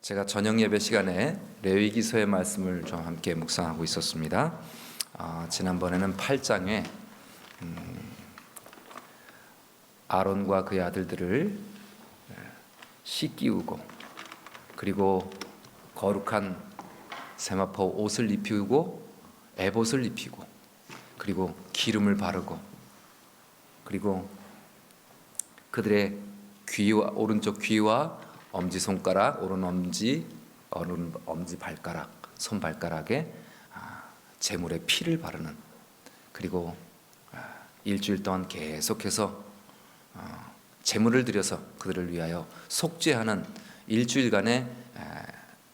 제가 저녁 예배 시간에 레위기서의 말씀을 좀 함께 묵상하고 있었습니다. 지난번에는 8장에 아론과 그의 아들들을 씻기우고, 그리고 거룩한 세마포 옷을 입히고 에봇을 입히고, 그리고 기름을 바르고, 그리고 그들의 귀와 오른쪽 귀와 엄지손가락, 오른 엄지 발가락, 손발가락에 제물의 피를 바르는, 그리고 일주일 동안 계속해서 제물을 드려서 그들을 위하여 속죄하는 일주일간의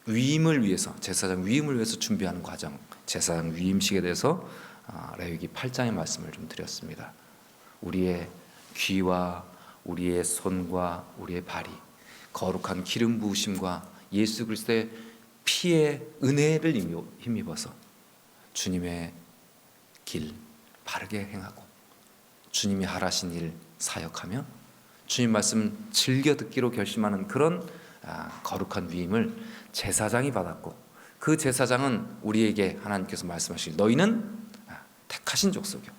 위임을 위해서, 제사장 위임을 위해서 준비하는 과정, 제사장 위임식에 대해서 레위기 8장의 말씀을 좀 드렸습니다. 우리의 귀와 우리의 손과 우리의 발이 거룩한 기름 부으심과 예수 그리스도의 피의 은혜를 힘입어서 주님의 길 바르게 행하고, 주님이 하라신 일 사역하며 주님 말씀 즐겨 듣기로 결심하는 그런 거룩한 위임을 제사장이 받았고, 그 제사장은 우리에게 하나님께서 말씀하시길, 너희는 택하신 족속이요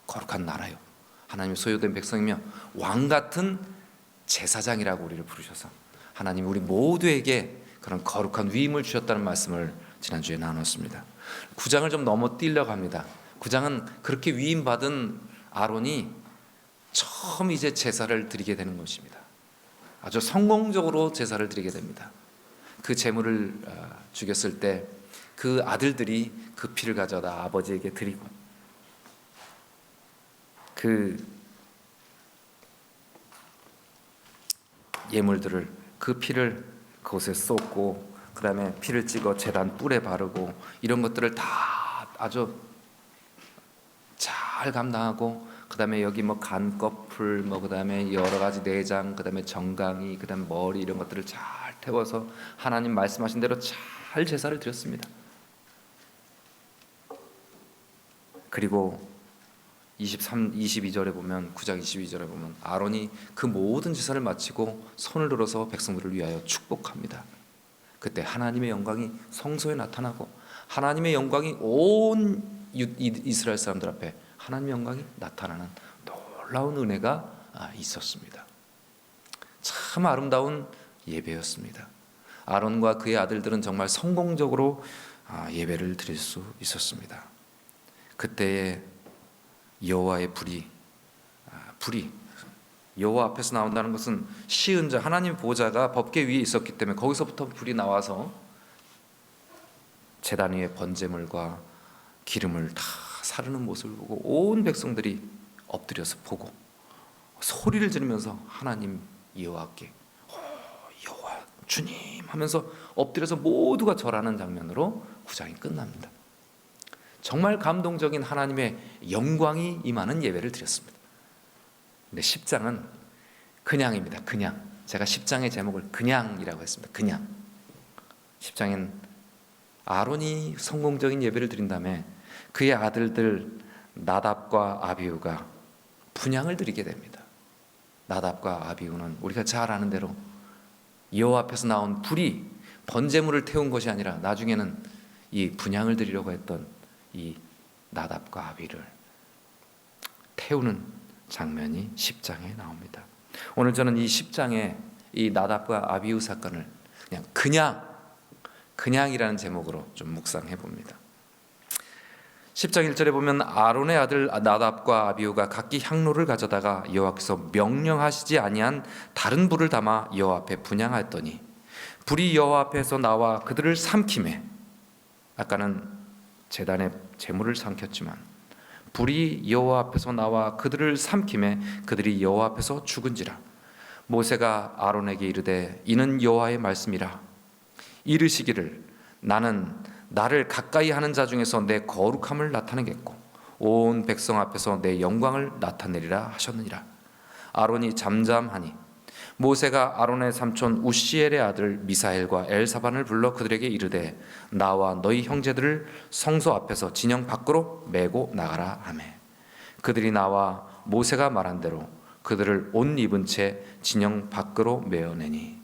거룩한 나라요 하나님의 소유된 백성이며 왕같은 제사장이라고 우리를 부르셔서 하나님이 우리 모두에게 그런 거룩한 위임을 주셨다는 말씀을 지난주에 나눴습니다. 9장을 좀 넘어뛰려고 합니다. 9장은 그렇게 위임받은 아론이 처음 이제 제사를 드리게 되는 것입니다. 아주 성공적으로 제사를 드리게 됩니다. 그 제물을 죽였을 때 그 아들들이 그 피를 가져다 아버지에게 드리고, 그 예물들을, 그 피를 그곳에 쏟고, 그 다음에 피를 찍어 제단 뿔에 바르고, 이런 것들을 다 아주 잘 감당하고, 그 다음에 여기 뭐 간꺼풀, 그 다음에 여러 가지 내장, 그 다음에 정강이, 그 다음에 머리, 이런 것들을 잘 태워서 하나님 말씀하신 대로 잘 제사를 드렸습니다. 그리고 22절에 보면, 9장 22절에 보면 아론이 그 모든 제사를 마치고 손을 들어서 백성들을 위하여 축복합니다. 그때 하나님의 영광이 성소에 나타나고, 하나님의 영광이 온 이스라엘 사람들 앞에 하나님의 영광이 나타나는 놀라운 은혜가 있었습니다. 참 아름다운 예배였습니다. 아론과 그의 아들들은 정말 성공적으로 예배를 드릴 수 있었습니다. 그때의 여호와의 불이 여호와 앞에서 나온다는 것은 시은자, 하나님 보좌가 법궤 위에 있었기 때문에 거기서부터 불이 나와서 제단 위에 번제물과 기름을 다 사르는 모습을 보고 온 백성들이 엎드려서 보고 소리를 지르면서 하나님 여호와께 여호와 주님 하면서 엎드려서 모두가 절하는 장면으로 9장이 끝납니다. 정말 감동적인 하나님의 영광이 임하는 예배를 드렸습니다. 근데 10장은 그냥입니다. 그냥. 제가 10장의 제목을 그냥이라고 했습니다. 그냥. 10장엔 아론이 성공적인 예배를 드린 다음에 그의 아들들 나답과 아비후가 분향을 드리게 됩니다. 나답과 아비후는 우리가 잘 아는 대로 여호와 앞에서 나온 불이 번제물을 태운 것이 아니라 나중에는 이 분향을 드리려고 했던 이 나답과 아비를 태우는 장면이 10장에 나옵니다. 오늘 저는 이 10장의 이 나답과 아비후 사건을 그냥이라는 제목으로 좀 묵상해 봅니다. 10장 1절에 보면 아론의 아들 나답과 아비후가 각기 향로를 가져다가 여호와께서 명령하시지 아니한 다른 불을 담아 여호와 앞에 분향하였더니 불이 여호와 앞에서 나와 그들을 삼키매, 아까는 제단에 제물을 삼켰지만 불이 여호와 앞에서 나와 그들을 삼키매 그들이 여호와 앞에서 죽은지라. 모세가 아론에게 이르되 이는 여호와의 말씀이라. 이르시기를 나는 나를 가까이 하는 자 중에서 내 거룩함을 나타내겠고 온 백성 앞에서 내 영광을 나타내리라 하셨느니라. 아론이 잠잠하니 모세가 아론의 삼촌 우시엘의 아들 미사엘과 엘사반을 불러 그들에게 이르되 나와 너희 형제들을 성소 앞에서 진영 밖으로 메고 나가라 하매 그들이 나와 모세가 말한 대로 그들을 옷 입은 채 진영 밖으로 메어내니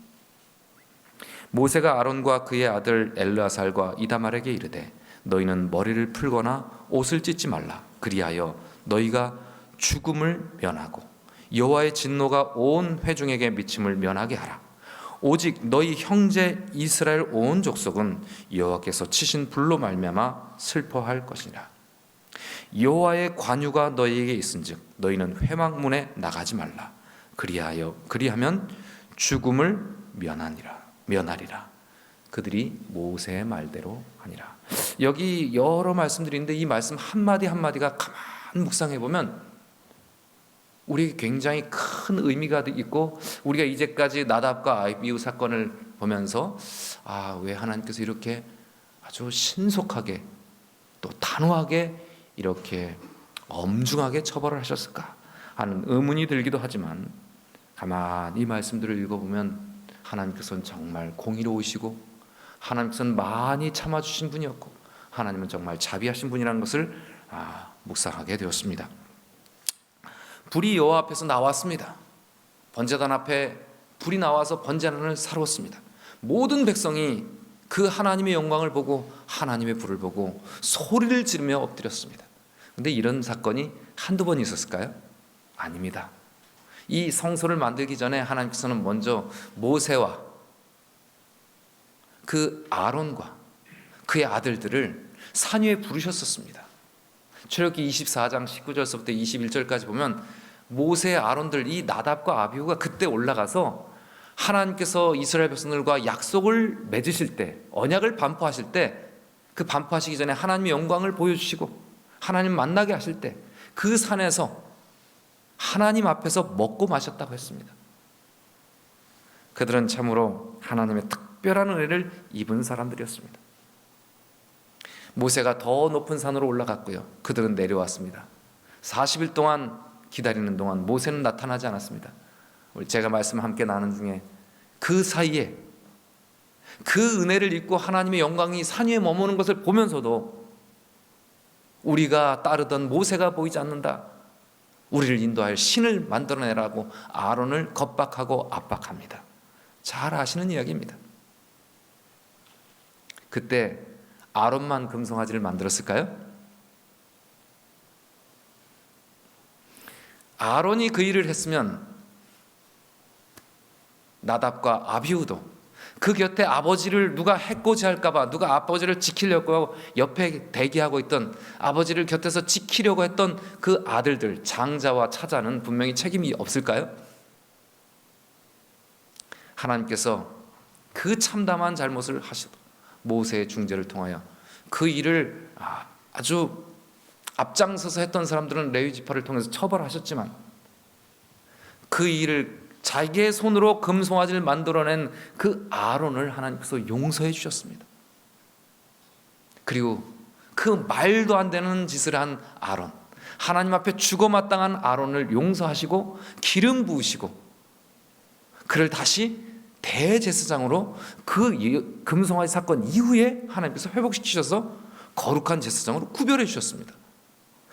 모세가 아론과 그의 아들 엘르아살과 이다말에게 이르되 너희는 머리를 풀거나 옷을 찢지 말라. 그리하여 너희가 죽음을 면하고 여호와의 진노가 온 회중에게 미침을 면하게 하라. 오직 너희 형제 이스라엘 온 족속은 여호와께서 치신 불로 말미암아 슬퍼할 것이라. 여호와의 관유가 너희에게 있은즉 너희는 회막문에 나가지 말라. 그리하면 죽음을 면하리라. 그들이 모세의 말대로 하니라. 여기 여러 말씀들이 있는데 이 말씀 한마디 한마디가 가만 묵상해 보면 우리에게 굉장히 큰 의미가 있고, 우리가 이제까지 나답과 아비후 사건을 보면서 왜 하나님께서 이렇게 아주 신속하게 또 단호하게 이렇게 엄중하게 처벌을 하셨을까 하는 의문이 들기도 하지만, 가만히 이 말씀들을 읽어보면 하나님께서는 정말 공의로우시고 하나님께서는 많이 참아주신 분이었고 하나님은 정말 자비하신 분이라는 것을 묵상하게 되었습니다. 불이 여호와 앞에서 나왔습니다. 번제단 앞에 불이 나와서 번제단을 사루었습니다. 모든 백성이 그 하나님의 영광을 보고 하나님의 불을 보고 소리를 지르며 엎드렸습니다. 그런데 이런 사건이 한두 번 있었을까요? 아닙니다. 이 성소를 만들기 전에 하나님께서는 먼저 모세와 그 아론과 그의 아들들을 산 위에 부르셨었습니다. 출애굽기 24장 19절서부터 21절까지 보면 모세의 아론들, 이 나답과 아비후가 그때 올라가서 하나님께서 이스라엘 백성들과 약속을 맺으실 때, 언약을 반포하실 때, 그 반포하시기 전에 하나님의 영광을 보여주시고 하나님 만나게 하실 때 그 산에서 하나님 앞에서 먹고 마셨다고 했습니다. 그들은 참으로 하나님의 특별한 은혜를 입은 사람들이었습니다. 모세가 더 높은 산으로 올라갔고요, 그들은 내려왔습니다. 40일 동안 기다리는 동안 모세는 나타나지 않았습니다. 제가 말씀 함께 나눈 중에 그 사이에 그 은혜를 입고 하나님의 영광이 산 위에 머무는 것을 보면서도 우리가 따르던 모세가 보이지 않는다, 우리를 인도할 신을 만들어내라고 아론을 겁박하고 압박합니다. 잘 아시는 이야기입니다. 그때 아론만 금송아지를 만들었을까요? 아론이 그 일을 했으면 나답과 아비후도 그 곁에 아버지를 누가 해코지 할까봐, 누가 아버지를 지키려고 하고 옆에 대기하고 있던 아버지를 곁에서 지키려고 했던 그 아들들, 장자와 차자는 분명히 책임이 없을까요? 하나님께서 그 참담한 잘못을 하시고 모세의 중재를 통하여 그 일을 아주 앞장서서 했던 사람들은 레위 지파를 통해서 처벌하셨지만, 그 일을 자기의 손으로 금송아지를 만들어낸 그 아론을 하나님께서 용서해 주셨습니다. 그리고 그 말도 안 되는 짓을 한 아론, 하나님 앞에 죽어마땅한 아론을 용서하시고 기름 부으시고 그를 다시 대제사장으로 그 금송아지 사건 이후에 하나님께서 회복시키셔서 거룩한 제사장으로 구별해 주셨습니다.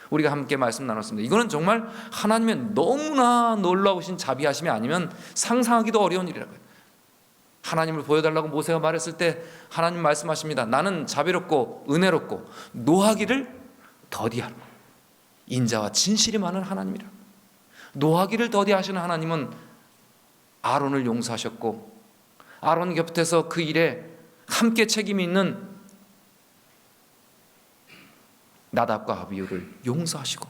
우리가 함께 말씀 나눴습니다. 이거는 정말 하나님의 너무나 놀라우신 자비하심이 아니면 상상하기도 어려운 일이라고요. 하나님을 보여달라고 모세가 말했을 때 하나님 말씀하십니다. 나는 자비롭고 은혜롭고 노하기를 더디하노. 인자와 진실이 많은 하나님이라. 노하기를 더디하시는 하나님은 아론을 용서하셨고, 아론 곁에서 그 일에 함께 책임이 있는 나답과 아비후를 용서하시고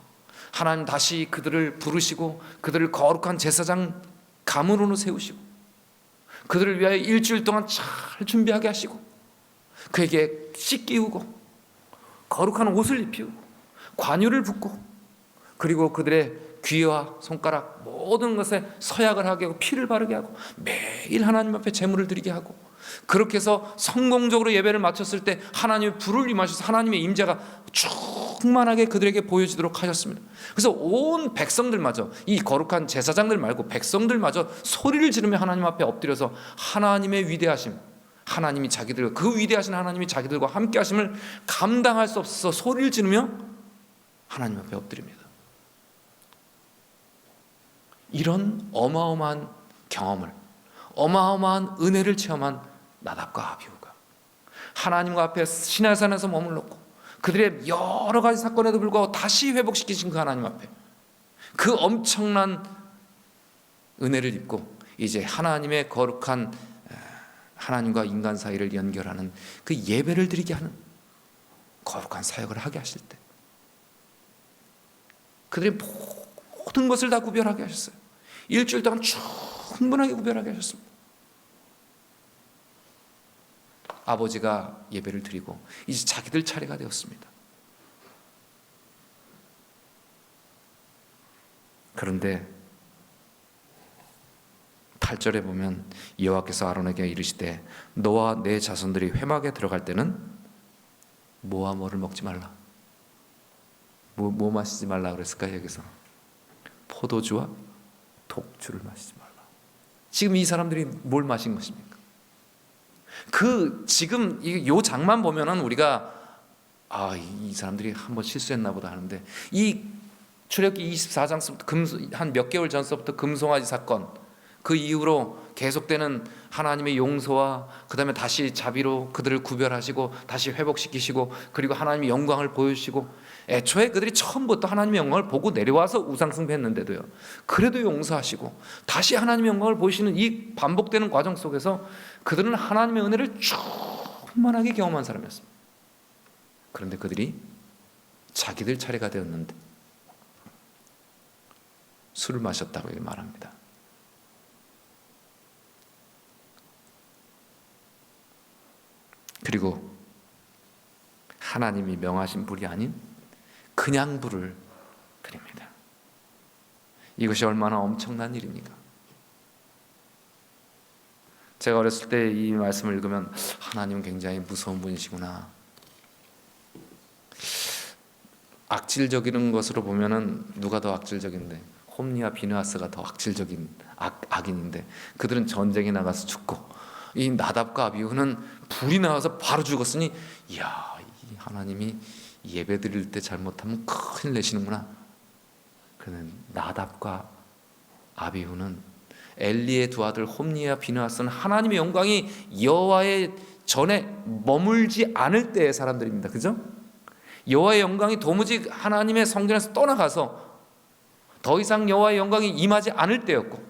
하나님 다시 그들을 부르시고 그들을 거룩한 제사장 감으로 세우시고 그들을 위하여 일주일 동안 잘 준비하게 하시고 그에게 씻기우고 거룩한 옷을 입히고 관유를 붓고 그리고 그들의 귀와 손가락 모든 것에 서약을 하게 하고 피를 바르게 하고 매일 하나님 앞에 제물을 드리게 하고, 그렇게 해서 성공적으로 예배를 마쳤을 때 하나님의 불을 임하셔서 하나님의 임재가 충만하게 그들에게 보여지도록 하셨습니다. 그래서 온 백성들마저, 이 거룩한 제사장들 말고 백성들마저 소리를 지르며 하나님 앞에 엎드려서 하나님의 위대하심, 하나님이 자기들, 그 위대하신 하나님이 자기들과 함께 하심을 감당할 수 없어서 소리를 지르며 하나님 앞에 엎드립니다. 이런 어마어마한 경험을, 어마어마한 은혜를 체험한 나답과 아비후가 하나님과 앞에 시내산에서 머물렀고 그들의 여러 가지 사건에도 불구하고 다시 회복시키신 그 하나님 앞에 그 엄청난 은혜를 입고 이제 하나님의 거룩한 하나님과 인간 사이를 연결하는 그 예배를 드리게 하는 거룩한 사역을 하게 하실 때 그들의 모든 것을 다 구별하게 하셨어요. 일주일 동안 충분하게 구별하게 하셨습니다. 아버지가 예배를 드리고 이제 자기들 차례가 되었습니다. 그런데 8절에 보면 여호와께서 아론에게 이르시되 너와 내 자손들이 회막에 들어갈 때는 뭐와 뭐를 먹지 말라. 뭐 마시지 말라 그랬을까요? 여기서 포도주와 독주를 마시지 말라. 지금 이 사람들이 뭘 마신 것입니까? 지금 이 장만 보면은 우리가 이 사람들이 한번 실수했나 보다 하는데 이 출애굽기 24장부터 한 몇 개월 전서부터 금송아지 사건 그 이후로 계속되는 하나님의 용서와 그 다음에 다시 자비로 그들을 구별하시고 다시 회복시키시고 그리고 하나님의 영광을 보여주시고 애초에 그들이 처음부터 하나님의 영광을 보고 내려와서 우상숭배했는데도요 그래도 용서하시고 다시 하나님의 영광을 보이시는 이 반복되는 과정 속에서 그들은 하나님의 은혜를 충만하게 경험한 사람이었습니다. 그런데 그들이 자기들 차례가 되었는데 술을 마셨다고 말합니다. 그리고 하나님이 명하신 불이 아닌 그냥 불을 드립니다. 이것이 얼마나 엄청난 일입니까? 제가 어렸을 때 이 말씀을 읽으면 하나님은 굉장히 무서운 분이시구나. 악질적인 것으로 보면은 누가 더 악질적인데 홈리와 비느하스가 더 악질적인 악인인데 그들은 전쟁에 나가서 죽고 이 나답과 아비후는 불이 나와서 바로 죽었으니 이야 이 하나님이 예배 드릴 때 잘못하면 큰일 내시는구나. 그런데 나답과 아비후는 엘리의 두 아들 홈리와 비느하스는 하나님의 영광이 여호와의 전에 머물지 않을 때의 사람들입니다. 그죠? 여호와의 영광이 도무지 하나님의 성전에서 떠나가서 더 이상 여호와의 영광이 임하지 않을 때였고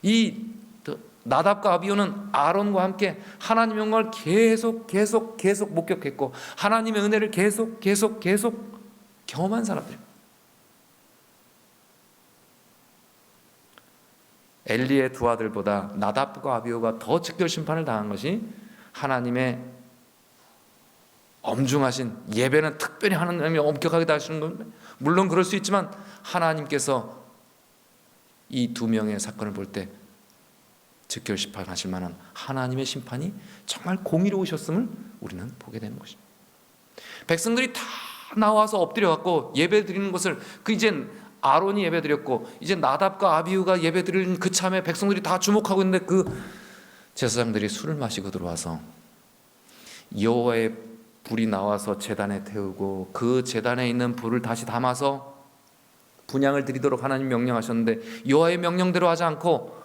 이 나답과 아비후는 아론과 함께 하나님의 영광을 계속 목격했고 하나님의 은혜를 계속 경험한 사람들입니다. 엘리의 두 아들보다 나답과 아비후가 더 즉결 심판을 당한 것이 하나님의 엄중하신 예배는 특별히 하나님이 엄격하게 하시는 겁니다. 물론 그럴 수 있지만 하나님께서 이 두 명의 사건을 볼 때 즉결 심판하실 만한 하나님의 심판이 정말 공의로우셨음을 우리는 보게 되는 것입니다. 백성들이 다 나와서 엎드려 갖고 예배 드리는 것을 이젠 아론이 예배 드렸고 이제 나답과 아비후가 예배 드리는 그 참에 백성들이 다 주목하고 있는데 그 제사장들이 술을 마시고 들어와서 여호와의 불이 나와서 제단에 태우고 그 제단에 있는 불을 다시 담아서 분향을 드리도록 하나님 명령하셨는데 여호와의 명령대로 하지 않고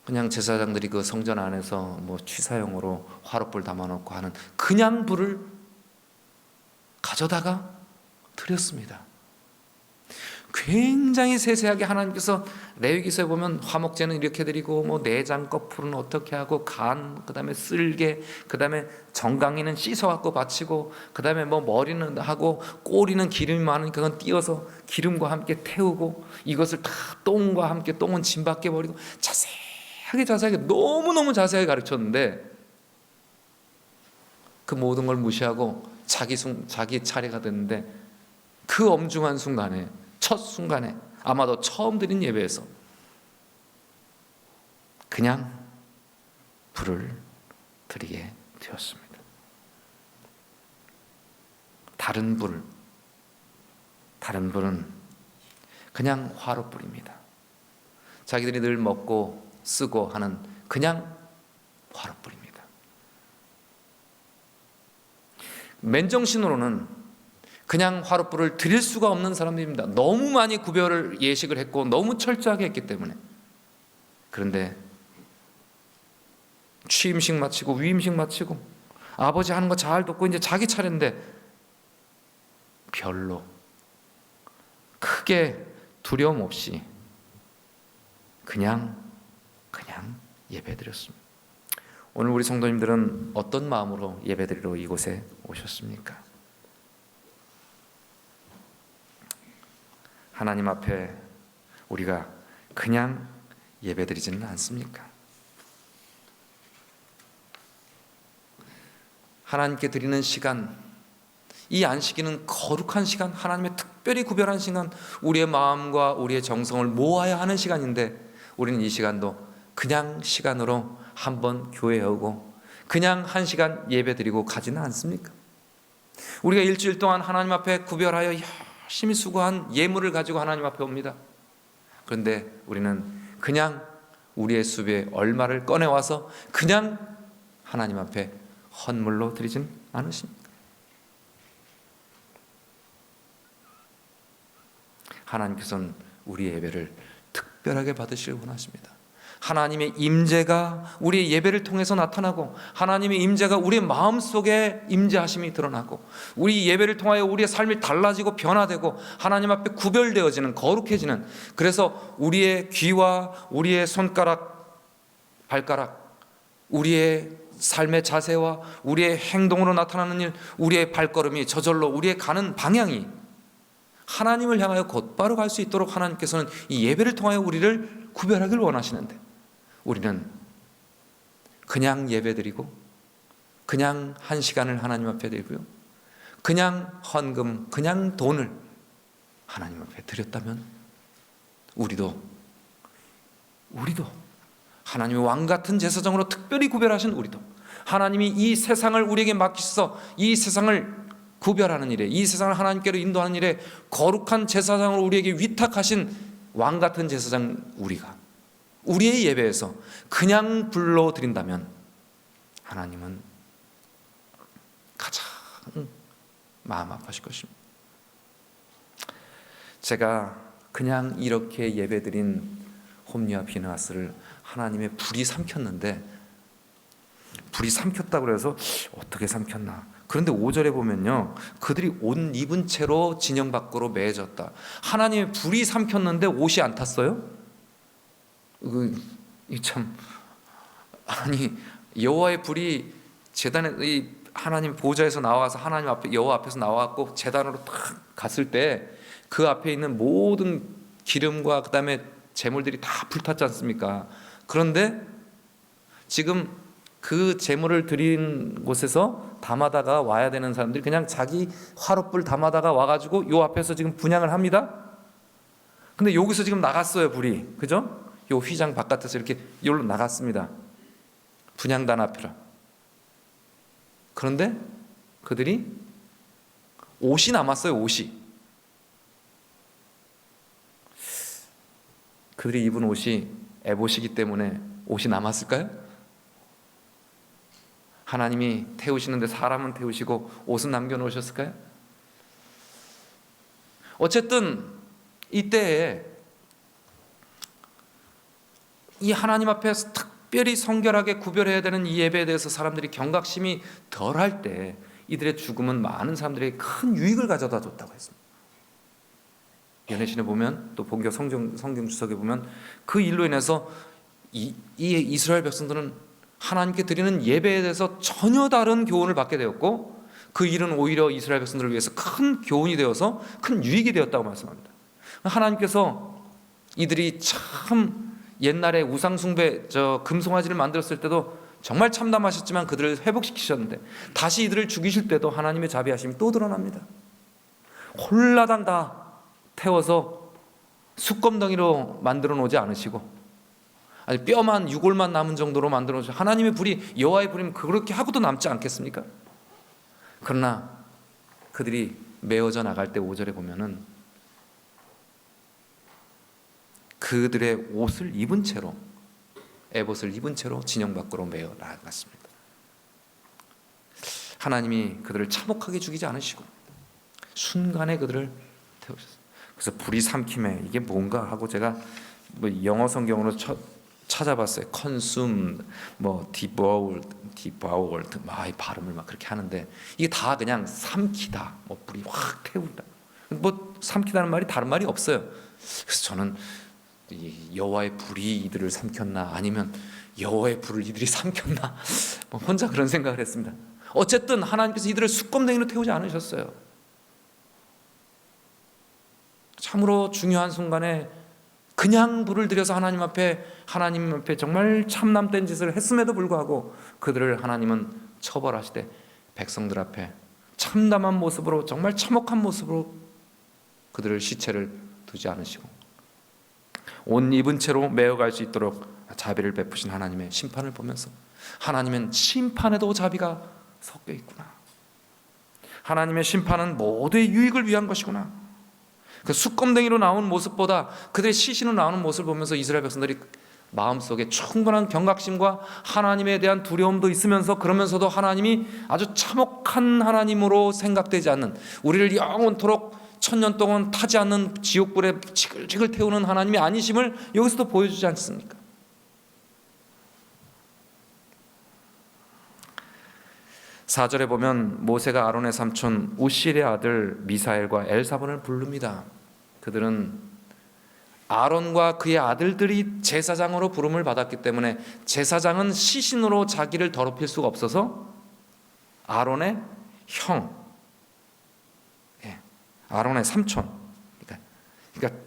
그냥 제사장들이 그 성전 안에서 취사용으로 화롯불 담아놓고 하는 그냥 불을 가져다가 드렸습니다. 굉장히 세세하게 하나님께서 레위기서에 보면 화목제는 이렇게 드리고 내장 거풀은 어떻게 하고 간 그다음에 쓸개 그다음에 정강이는 씻어 갖고 바치고 그다음에 머리는 하고 꼬리는 기름이 많으니까 그건 띄어서 기름과 함께 태우고 이것을 다 똥과 함께 똥은 짐 밖에 버리고 자세하게 너무너무 자세하게 가르쳤는데 그 모든 걸 무시하고 자기 차례가 됐는데 그 엄중한 순간에 첫 순간에 아마도 처음 드린 예배에서 그냥 불을 드리게 되었습니다. 다른 불은 그냥 화롯불입니다. 자기들이 늘 먹고 쓰고 하는 그냥 화롯불입니다. 맨정신으로는 그냥 화롯불을 드릴 수가 없는 사람들입니다. 너무 많이 구별을 예식을 했고 너무 철저하게 했기 때문에. 그런데 취임식 마치고 위임식 마치고 아버지 하는 거 잘 듣고 이제 자기 차례인데 별로 크게 두려움 없이 그냥 예배드렸습니다. 오늘 우리 성도님들은 어떤 마음으로 예배드리러 이곳에 오셨습니까? 하나님 앞에 우리가 그냥 예배드리지는 않습니까? 하나님께 드리는 시간, 이 안식일은 거룩한 시간, 하나님의 특별히 구별한 시간, 우리의 마음과 우리의 정성을 모아야 하는 시간인데 우리는 이 시간도 그냥 시간으로 한번 교회에 오고 그냥 한 시간 예배드리고 가지는 않습니까? 우리가 일주일 동안 하나님 앞에 구별하여 열심히 수고한 예물을 가지고 하나님 앞에 옵니다. 그런데 우리는 그냥 우리의 수비에 얼마를 꺼내와서 그냥 하나님 앞에 헌물로 드리진 않으십니까? 하나님께서는 우리의 예배를 특별하게 받으시길 원하십니다. 하나님의 임재가 우리의 예배를 통해서 나타나고 하나님의 임재가 우리의 마음속에 임재하심이 드러나고 우리 예배를 통하여 우리의 삶이 달라지고 변화되고 하나님 앞에 구별되어지는, 거룩해지는, 그래서 우리의 귀와 우리의 손가락, 발가락, 우리의 삶의 자세와 우리의 행동으로 나타나는 일, 우리의 발걸음이 저절로 우리의 가는 방향이 하나님을 향하여 곧바로 갈 수 있도록 하나님께서는 이 예배를 통하여 우리를 구별하기를 원하시는데 우리는 그냥 예배드리고 그냥 한 시간을 하나님 앞에 드리고요, 그냥 헌금, 그냥 돈을 하나님 앞에 드렸다면 우리도 하나님의 왕같은 제사장으로 특별히 구별하신 우리도 하나님이 이 세상을 우리에게 맡기셔서 이 세상을 구별하는 일에, 이 세상을 하나님께로 인도하는 일에 거룩한 제사장으로 우리에게 위탁하신 왕같은 제사장 우리가 우리의 예배에서 그냥 불러드린다면 하나님은 가장 마음 아파하실 것입니다. 제가 그냥 이렇게 예배드린 홈리와 비느하스를 하나님의 불이 삼켰는데, 불이 삼켰다고 해서 어떻게 삼켰나? 그런데 5절에 보면요, 그들이 옷 입은 채로 진영 밖으로 매졌다. 하나님의 불이 삼켰는데 옷이 안 탔어요? 참, 아니, 여호와의 불이 제단에, 이 하나님 보좌에서 나와서 하나님 앞에, 여호와 앞에서 나와갖고 제단으로 탁 갔을 때 그 앞에 있는 모든 기름과 그 다음에 제물들이 다 불탔지 않습니까? 그런데 지금 그 제물을 드린 곳에서 담아다가 와야 되는 사람들이 그냥 자기 화롯불 담아다가 와가지고 요 앞에서 지금 분향을 합니다. 근데 여기서 지금 나갔어요, 불이. 그죠? 요 휘장 바깥에서 이렇게 여기로 나갔습니다. 분향단 앞이라. 그런데 그들이 옷이 남았어요, 옷이. 그들이 입은 옷이 에봇이기 때문에 옷이 남았을까요? 하나님이 태우시는데 사람은 태우시고 옷은 남겨놓으셨을까요? 어쨌든 이때에 이 하나님 앞에서 특별히 성결하게 구별해야 되는 이 예배에 대해서 사람들이 경각심이 덜할 때 이들의 죽음은 많은 사람들에게 큰 유익을 가져다 줬다고 했습니다. 연애신에 보면, 또 본교 성경 주석에 보면 그 일로 인해서 이 이스라엘 백성들은 하나님께 드리는 예배에 대해서 전혀 다른 교훈을 받게 되었고, 그 일은 오히려 이스라엘 백성들을 위해서 큰 교훈이 되어서 큰 유익이 되었다고 말씀합니다. 하나님께서 이들이 참 옛날에 우상숭배, 금송아지를 만들었을 때도 정말 참담하셨지만 그들을 회복시키셨는데 다시 이들을 죽이실 때도 하나님의 자비하심이 또 드러납니다. 홀라당 다 태워서 숯검덩이로 만들어 놓지 않으시고, 아니 뼈만 유골만 남은 정도로 만들어 놓으시고, 하나님의 불이, 여호와의 불이면 그렇게 하고도 남지 않겠습니까? 그러나 그들이 메어져 나갈 때 5절에 보면은 그들의 옷을 입은 채로, 에봇을 입은 채로 진영 밖으로 메어 나갔습니다. 하나님이 그들을 참혹하게 죽이지 않으시고 순간에 그들을 태우셨어요. 그래서 불이 삼킴에 이게 뭔가 하고 제가 영어 성경으로 찾아봤어요. consumed, 뭐 devoured, 이 발음을 막 그렇게 하는데 이게 다 그냥 삼키다, 뭐 불이 확 태운다. 뭐 삼키다는 말이 다른 말이 없어요. 그래서 저는 이 여호와의 불이 이들을 삼켰나 아니면 여호와의 불을 이들이 삼켰나 뭐 혼자 그런 생각을 했습니다. 어쨌든 하나님께서 이들을 숯검댕이로 태우지 않으셨어요. 참으로 중요한 순간에 그냥 불을 들여서 하나님 앞에 정말 참남된 짓을 했음에도 불구하고 그들을 하나님은 처벌하시되 백성들 앞에 참담한 모습으로, 정말 참혹한 모습으로 그들을 시체를 두지 않으시고 옷 입은 채로 메어갈 수 있도록 자비를 베푸신 하나님의 심판을 보면서 하나님은 심판에도 자비가 섞여 있구나. 하나님의 심판은 모두의 유익을 위한 것이구나. 그 숯검댕이로 나온 모습보다 그들의 시신으로 나오는 모습을 보면서 이스라엘 백성들이 마음속에 충분한 경각심과 하나님에 대한 두려움도 있으면서, 그러면서도 하나님이 아주 참혹한 하나님으로 생각되지 않는, 우리를 영원토록 천년 동안 타지 않는 지옥불에 지글지글 태우는 하나님이 아니심을 여기서도 보여주지 않습니까? 4절에 보면 모세가 아론의 삼촌 우실의 아들 미사엘과 엘사본을 부릅니다. 그들은 아론과 그의 아들들이 제사장으로 부름을 받았기 때문에 제사장은 시신으로 자기를 더럽힐 수가 없어서 아론의 형, 아론의 삼촌, 그러니까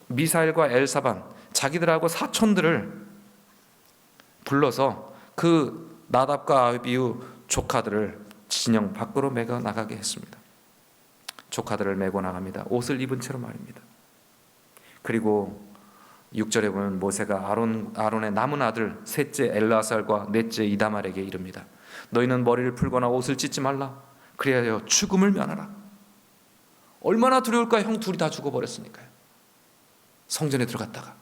미사엘과 엘사반, 자기들하고 사촌들을 불러서 그 나답과 아비후 조카들을 진영 밖으로 메고 나가게 했습니다. 조카들을 메고 나갑니다. 옷을 입은 채로 말입니다. 그리고 6절에 보면 모세가 아론의 남은 아들 셋째 엘르아살과 넷째 이다말에게 이릅니다. 너희는 머리를 풀거나 옷을 찢지 말라. 그리하여 죽음을 면하라. 얼마나 두려울까. 형 둘이 다 죽어버렸으니까요. 성전에 들어갔다가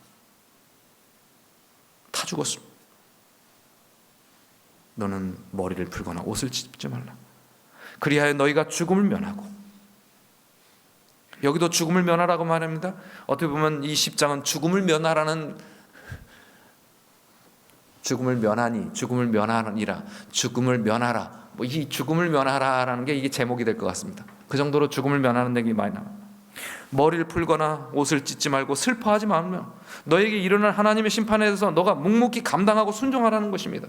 다 죽었습니다. 너는 머리를 풀거나 옷을 찢지 말라. 그리하여 너희가 죽음을 면하고, 여기도 죽음을 면하라고 말합니다. 어떻게 보면 이 10장은 죽음을 면하라는, 죽음을 면하니, 죽음을 면하니라, 죽음을 면하라, 뭐 이 죽음을 면하라라는 게 이게 제목이 될 것 같습니다. 그 정도로 죽음을 면하는 얘기 많이 나옵니다. 머리를 풀거나 옷을 찢지 말고 슬퍼하지 말며 너에게 일어날 하나님의 심판에 대해서 너가 묵묵히 감당하고 순종하라는 것입니다.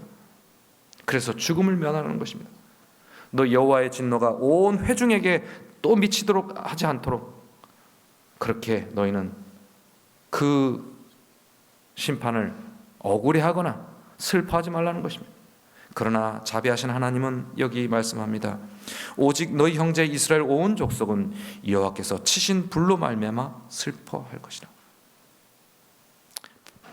그래서 죽음을 면하라는 것입니다. 너 여호와의 진노가 온 회중에게 또 미치도록 하지 않도록 그렇게 너희는 그 심판을 억울해하거나 슬퍼하지 말라는 것입니다. 그러나 자비하신 하나님은 여기 말씀합니다. 오직 너희 형제 이스라엘 온 족속은 여호와께서 치신 불로 말미암아 슬퍼할 것이라.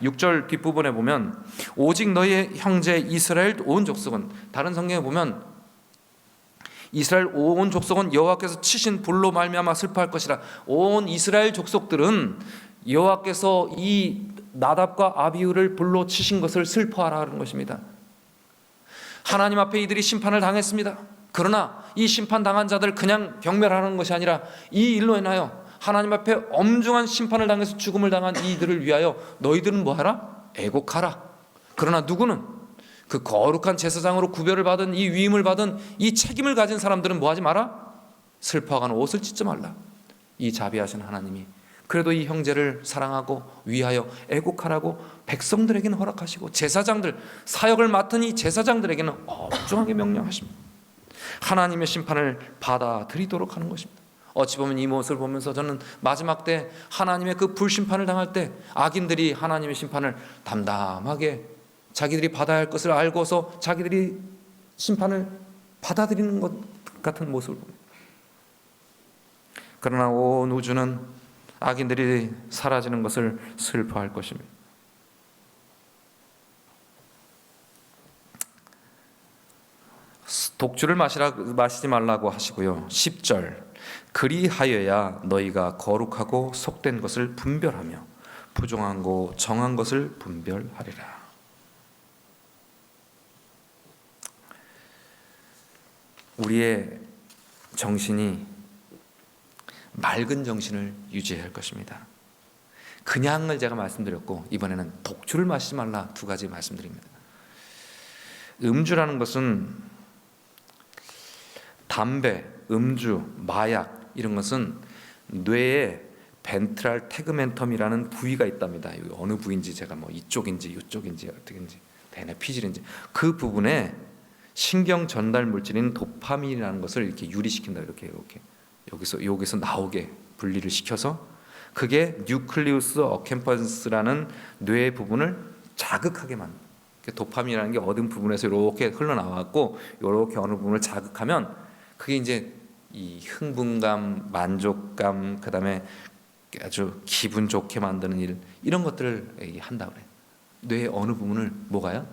6절 뒷부분에 보면 오직 너희 형제 이스라엘 온 족속은, 다른 성경에 보면 이스라엘 온 족속은 여호와께서 치신 불로 말미암아 슬퍼할 것이라. 온 이스라엘 족속들은 여호와께서 이 나답과 아비후를 불로 치신 것을 슬퍼하라는 것입니다. 하나님 앞에 이들이 심판을 당했습니다. 그러나 이 심판당한 자들 그냥 경멸하는 것이 아니라 이 일로 인하여 하나님 앞에 엄중한 심판을 당해서 죽음을 당한 이들을 위하여 너희들은 뭐하라? 애곡하라. 그러나 누구는 그 거룩한 제사장으로 구별을 받은, 이 위임을 받은 이 책임을 가진 사람들은 뭐하지 마라? 슬퍼하거나 옷을 찢지 말라. 이 자비하신 하나님이 그래도 이 형제를 사랑하고 위하여 애곡하라고 백성들에게는 허락하시고 제사장들, 사역을 맡은 이 제사장들에게는 엄중하게 명령하십니다. 하나님의 심판을 받아들이도록 하는 것입니다. 어찌 보면 이 모습을 보면서 저는 마지막 때 하나님의 그 불심판을 당할 때 악인들이 하나님의 심판을 담담하게 자기들이 받아야 할 것을 알고서 자기들이 심판을 받아들이는 것 같은 모습을 봅니다. 그러나 온 우주는 악인들이 사라지는 것을 슬퍼할 것입니다. 독주를 마시지 말라고 하시고요. 10절 그리하여야 너희가 거룩하고 속된 것을 분별하며 부정하고 정한 것을 분별하리라. 우리의 정신이 맑은 정신을 유지해야 할 것입니다. 그냥을 제가 말씀드렸고, 이번에는 독주를 마시지 말라, 두 가지 말씀드립니다. 음주라는 것은 담배, 음주, 마약 이런 것은 뇌에 벤트랄 태그멘텀이라는 부위가 있답니다. 어느 부위인지 제가 뭐 이쪽인지 이쪽인지 어떻게인지 대뇌 피질인지 그 부분에 신경 전달 물질인 도파민이라는 것을 이렇게 유리시킨다. 이렇게 여기서 나오게 분리를 시켜서 그게 뉴클리우스 어캠퍼스라는 뇌 부분을 자극하게 만든다. 도파민이라는 게 얻은 부분에서 이렇게 흘러나왔고 이렇게 어느 부분을 자극하면 그게 이제 이 흥분감, 만족감, 그다음에 아주 기분 좋게 만드는 일, 이런 것들을 한다 그래요. 뇌의 어느 부분을 뭐가요?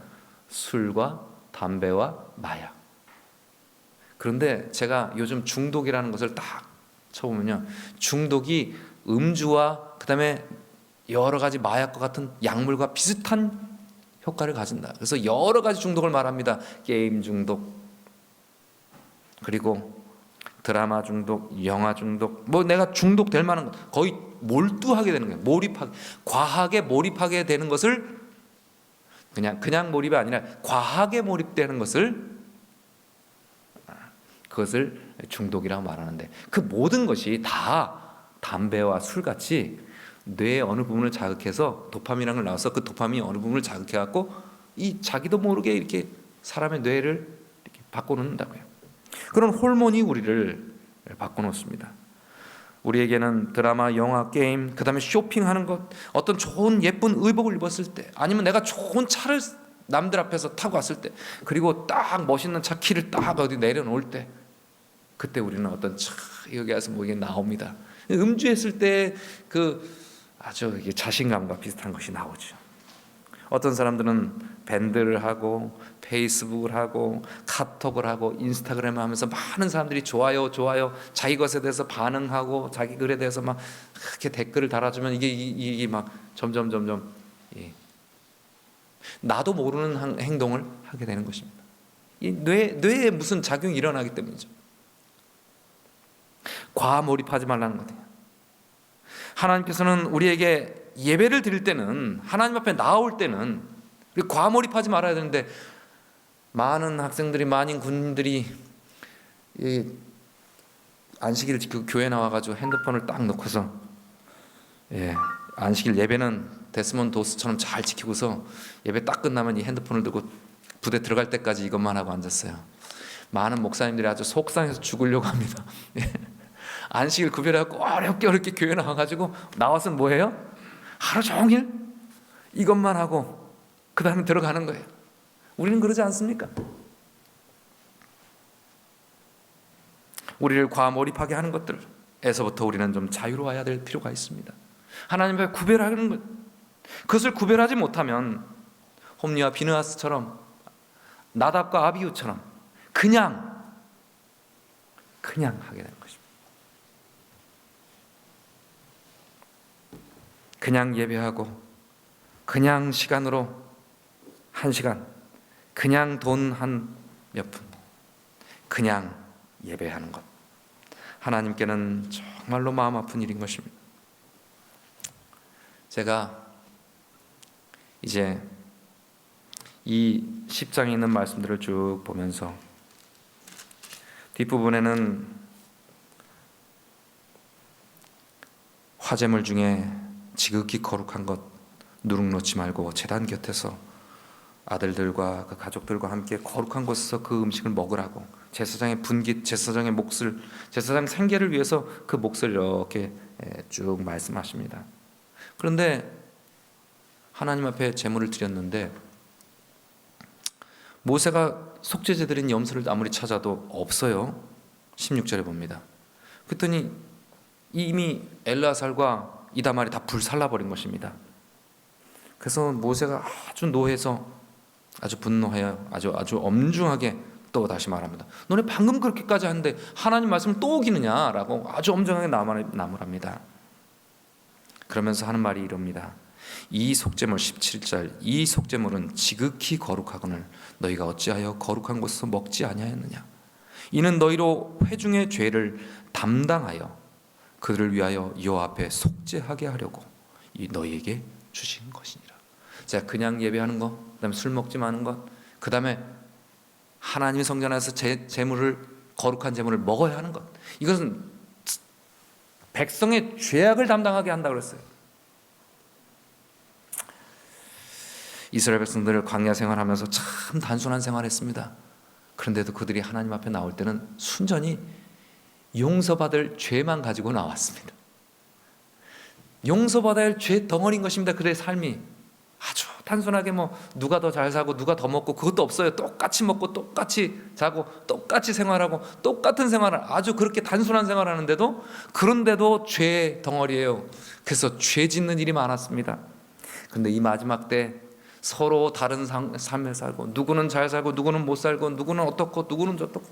술과 담배와 마약. 그런데 제가 요즘 중독이라는 것을 딱 쳐보면요, 중독이 음주와 그다음에 여러 가지 마약과 같은 약물과 비슷한 효과를 가진다. 그래서 여러 가지 중독을 말합니다. 게임 중독, 그리고 드라마 중독, 영화 중독, 뭐 내가 중독될 만한 것, 거의 몰두하게 되는 거예요. 몰입하게, 과하게 몰입하게 되는 것을 그냥 몰입이 아니라 과하게 몰입되는 것을, 그것을 중독이라고 말하는데, 그 모든 것이 다 담배와 술같이 뇌의 어느 부분을 자극해서 도파민이라는 걸 나와서 그 도파민이 어느 부분을 자극해 갖고 이 자기도 모르게 이렇게 사람의 뇌를 이렇게 바꿔놓는다고요. 그런 호르몬이 우리를 바꿔놓습니다. 우리에게는 드라마, 영화, 게임, 그 다음에 쇼핑하는 것, 어떤 좋은 예쁜 의복을 입었을 때, 아니면 내가 좋은 차를 남들 앞에서 타고 왔을 때, 그리고 딱 멋있는 차 키를 딱 어디 내려놓을 때, 그때 우리는 어떤 여기 와서 뭐 이게 나옵니다. 음주했을 때 그 아주 자신감과 비슷한 것이 나오죠. 어떤 사람들은 밴드를 하고 페이스북을 하고 카톡을 하고 인스타그램을 하면서 많은 사람들이 좋아요 자기 것에 대해서 반응하고 자기 글에 대해서 막 그렇게 댓글을 달아주면 이게 막 점점 나도 모르는 행동을 하게 되는 것입니다. 이 뇌에 무슨 작용이 일어나기 때문이죠. 과몰입하지 말라는 거예요. 하나님께서는 우리에게 예배를 드릴 때는, 하나님 앞에 나올 때는 우리 과몰입하지 말아야 되는데, 많은 학생들이, 많은 군인들이 안식일 지키고 교회 나와가지고 핸드폰을 딱 놓고서, 안식일 예배는 데스몬드 도스처럼 잘 지키고서 예배 딱 끝나면 이 핸드폰을 들고 부대 들어갈 때까지 이것만 하고 앉았어요. 많은 목사님들이 아주 속상해서 죽으려고 합니다. 안식일 구별해갖고 어렵게 교회 나와가지고 나와서는 뭐해요? 하루 종일 이것만 하고 그 다음에 들어가는 거예요. 우리는 그러지 않습니까? 우리를 과몰입하게 하는 것들에서부터 우리는 좀 자유로워야 될 필요가 있습니다. 하나님 앞에 구별하는 것, 그것을 구별하지 못하면 홈리와 비느하스처럼, 나답과 아비후처럼 그냥 하게 되는 것입니다. 그냥 예배하고, 그냥 시간으로 1시간, 그냥 돈 한 몇 푼, 그냥 예배하는 것, 하나님께는 정말로 마음 아픈 일인 것입니다. 제가 이제 이 10장에 있는 말씀들을 쭉 보면서 뒷부분에는 화제물 중에 지극히 거룩한 것 누룩 놓지 말고 제단 곁에서 아들들과 그 가족들과 함께 거룩한 곳에서 그 음식을 먹으라고, 제사장의 분깃, 제사장의 몫을, 제사장 생계를 위해서 그 몫을 이렇게 쭉 말씀하십니다. 그런데 하나님 앞에 제물을 드렸는데 모세가 속죄제 드린 염소를 아무리 찾아도 없어요. 16절에 봅니다. 그랬더니 이미 엘르아살과 이다말이 다 불살라버린 것입니다. 그래서 모세가 아주 노해서, 아주 분노하여 아주 엄중하게 또 다시 말합니다. 너네 방금 그렇게까지 하는데 하나님 말씀을 또 어기느냐라고 아주 엄정하게 나무랍니다. 그러면서 하는 말이 이럽니다. 이 속죄물 17절, 이 속죄물은 지극히 거룩하거늘 너희가 어찌하여 거룩한 곳에서 먹지 아니하였느냐. 이는 너희로 회중의 죄를 담당하여 그들을 위하여 여호와 앞에 속죄하게 하려고 너희에게 주신 것이니라. 자, 그냥 예배하는 것, 그다음에 술 먹지 마는 것, 그다음에 하나님의 성전 안에서 제물을, 거룩한 제물을 먹어야 하는 것, 이것은 백성의 죄악을 담당하게 한다고 그랬어요. 이스라엘 백성들을 광야 생활하면서 참 단순한 생활했습니다. 그런데도 그들이 하나님 앞에 나올 때는 순전히 용서받을 죄만 가지고 나왔습니다. 용서받아야 할 죄 덩어리인 것입니다. 그들의 삶이 아주 단순하게 누가 더 잘 사고 누가 더 먹고 그것도 없어요. 똑같이 먹고 똑같이 자고 똑같이 생활하고 똑같은 생활을, 아주 그렇게 단순한 생활을 하는데도, 그런데도 죄 덩어리예요. 그래서 죄 짓는 일이 많았습니다. 그런데 이 마지막 때 서로 다른 삶을 살고, 누구는 잘 살고 누구는 못 살고, 누구는 어떻고 누구는 저렇고,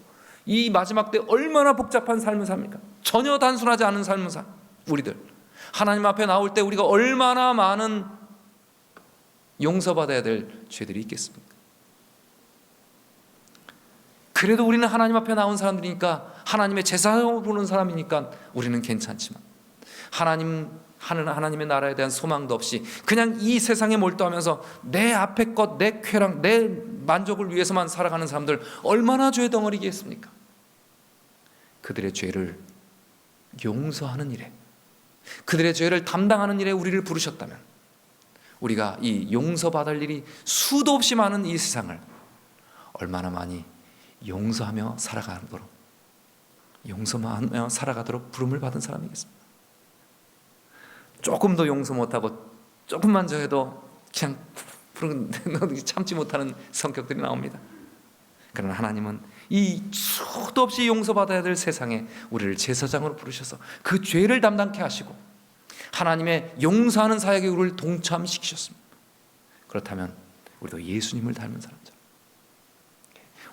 이 마지막 때 얼마나 복잡한 삶을 삽니까? 전혀 단순하지 않은 삶을 사. 우리들 하나님 앞에 나올 때 우리가 얼마나 많은 용서받아야 될 죄들이 있겠습니까? 그래도 우리는 하나님 앞에 나온 사람들이니까, 하나님의 제사장으로 부르는 사람이니까 우리는 괜찮지만, 하나님의 나라에 대한 소망도 없이 그냥 이 세상에 몰두하면서 내 앞의 것, 내 쾌락, 내 만족을 위해서만 살아가는 사람들 얼마나 죄 덩어리겠습니까? 그들의 죄를 용서하는 일에, 그들의 죄를 담당하는 일에 우리를 부르셨다면, 우리가 이 용서받을 일이 수도 없이 많은 이 세상을 얼마나 많이 용서하며 살아가도록 부름을 받은 사람이겠습니다. 조금 더 용서 못하고 조금만 더 해도 그냥 참지 못하는 성격들이 나옵니다. 그러나 하나님은 이 수도 없이 용서받아야 될 세상에 우리를 제사장으로 부르셔서 그 죄를 담당케 하시고 하나님의 용서하는 사역에 우리를 동참시키셨습니다. 그렇다면 우리도 예수님을 닮은 사람처럼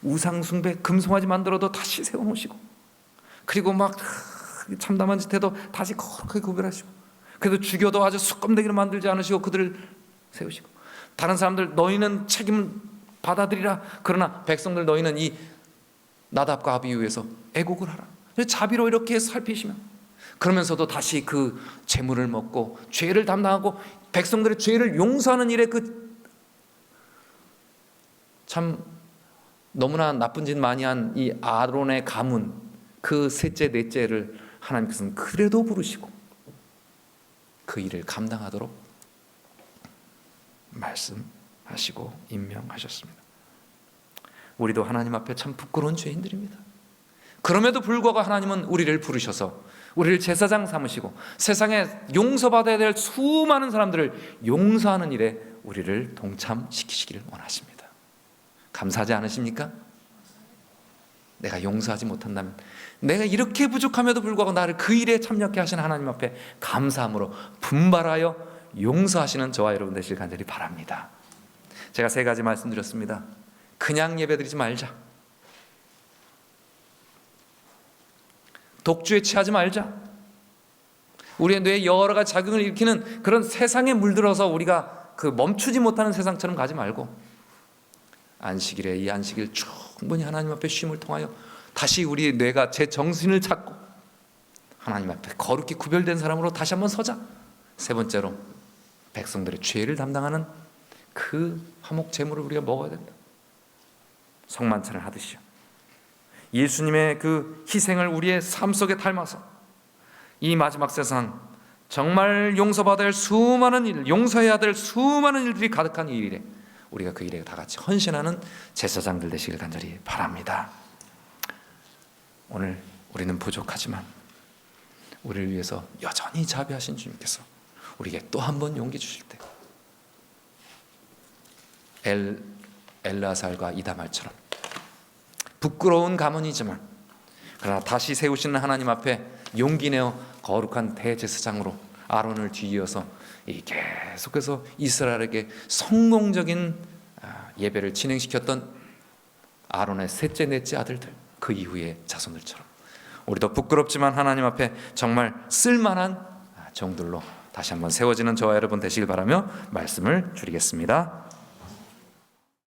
우상 숭배, 금송아지 만들어도 다시 세워놓으시고, 그리고 막 참담한 짓 해도 다시 거룩하게 구별하시고, 그래도 죽여도 아주 숯검대기로 만들지 않으시고 그들을 세우시고, 다른 사람들 너희는 책임을 받아들이라, 그러나 백성들 너희는 이 나답과 아비에 의해서 애곡을 하라. 자비로 이렇게 살피시면, 그러면서도 다시 그 재물을 먹고 죄를 담당하고 백성들의 죄를 용서하는 일에 참 너무나 나쁜 짓 많이 한 이 아론의 가문, 그 셋째 넷째를 하나님께서는 그래도 부르시고 그 일을 감당하도록 말씀하시고 임명하셨습니다. 우리도 하나님 앞에 참 부끄러운 죄인들입니다. 그럼에도 불구하고 하나님은 우리를 부르셔서 우리를 제사장 삼으시고 세상에 용서받아야 될 수많은 사람들을 용서하는 일에 우리를 동참시키시기를 원하십니다. 감사하지 않으십니까? 내가 용서하지 못한다면, 내가 이렇게 부족함에도 불구하고 나를 그 일에 참여케 하시는 하나님 앞에 감사함으로 분발하여 용서하시는 저와 여러분 되시길 간절히 바랍니다. 제가 3가지 말씀드렸습니다. 그냥 예배드리지 말자, 독주에 취하지 말자, 우리의 뇌에 여러 가지 작용을 일으키는 그런 세상에 물들어서 우리가 멈추지 못하는 세상처럼 가지 말고, 안식일에 이 안식일 충분히 하나님 앞에 쉼을 통하여 다시 우리의 뇌가 제 정신을 찾고 하나님 앞에 거룩히 구별된 사람으로 다시 한번 서자. 3번째로 백성들의 죄를 담당하는 그 화목 제물을 우리가 먹어야 된다. 성만찬을 하듯이요, 예수님의 그 희생을 우리의 삶 속에 닮아서 이 마지막 세상 정말 용서받아야 할 수많은 일, 용서해야 될 수많은 일들이 가득한 이 일에 우리가 그 일에 다 같이 헌신하는 제사장들 되시길 간절히 바랍니다. 오늘 우리는 부족하지만 우리를 위해서 여전히 자비하신 주님께서 우리에게 또 한 번 용기 주실 때 엘라살과 이다말처럼 부끄러운 가문이지만 그러나 다시 세우시는 하나님 앞에 용기 내어 거룩한 대제사장으로 아론을 뒤이어서 계속해서 이스라엘에게 성공적인 예배를 진행시켰던 아론의 셋째 넷째 아들들, 그 이후의 자손들처럼 우리도 부끄럽지만 하나님 앞에 정말 쓸만한 종들로 다시 한번 세워지는 저와 여러분 되시길 바라며 말씀을 드리겠습니다.